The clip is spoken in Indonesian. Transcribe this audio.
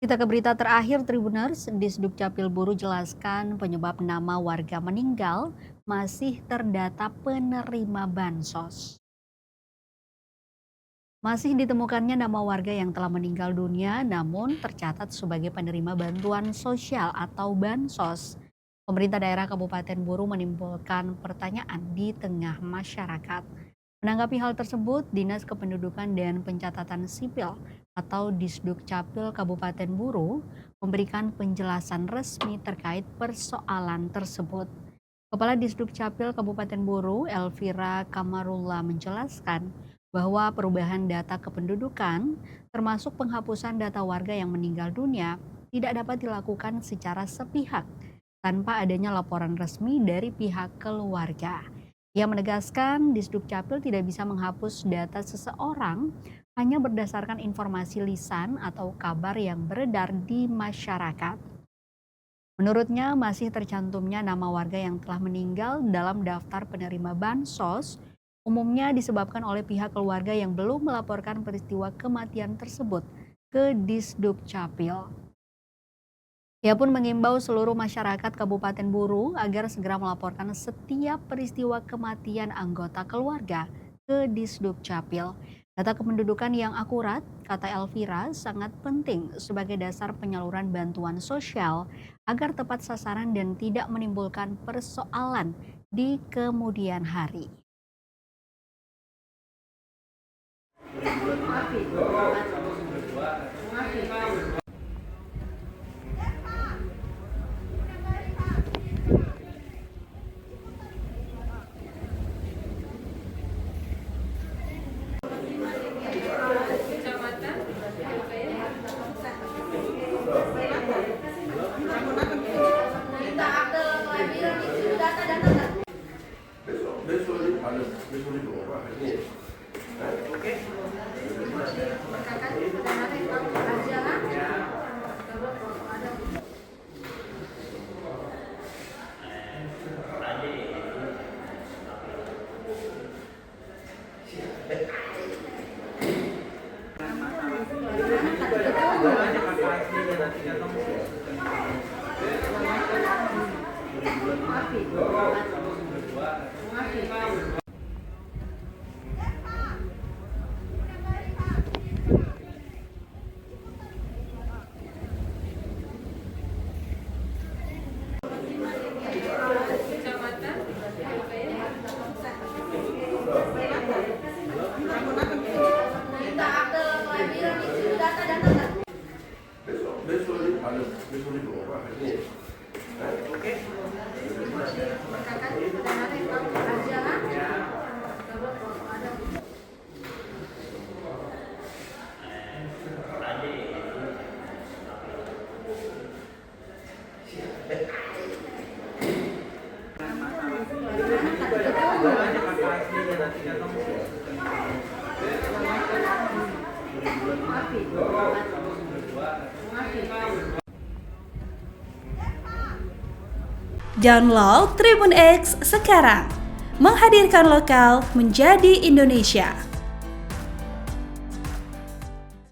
Kita ke berita terakhir Tribuners, Disdukcapil Buru jelaskan penyebab nama warga meninggal masih terdata penerima bansos. Masih ditemukannya nama warga yang telah meninggal dunia namun tercatat sebagai penerima bantuan sosial atau bansos. Pemerintah daerah Kabupaten Buru menimbulkan pertanyaan di tengah masyarakat. Menanggapi hal tersebut, Dinas Kependudukan dan Pencatatan Sipil atau Disdukcapil Kabupaten Buru memberikan penjelasan resmi terkait persoalan tersebut. Kepala Disdukcapil Kabupaten Buru, Elvira Kamarullah menjelaskan bahwa perubahan data kependudukan termasuk penghapusan data warga yang meninggal dunia tidak dapat dilakukan secara sepihak tanpa adanya laporan resmi dari pihak keluarga. Ia menegaskan Disdukcapil tidak bisa menghapus data seseorang hanya berdasarkan informasi lisan atau kabar yang beredar di masyarakat. Menurutnya masih tercantumnya nama warga yang telah meninggal dalam daftar penerima bansos umumnya disebabkan oleh pihak keluarga yang belum melaporkan peristiwa kematian tersebut ke Disdukcapil. Ia pun mengimbau seluruh masyarakat Kabupaten Buru agar segera melaporkan setiap peristiwa kematian anggota keluarga ke Disdukcapil. Data kependudukan yang akurat, kata Elvira, sangat penting sebagai dasar penyaluran bantuan sosial agar tepat sasaran dan tidak menimbulkan persoalan di kemudian hari. Download Tribun X sekarang, menghadirkan lokal menjadi Indonesia.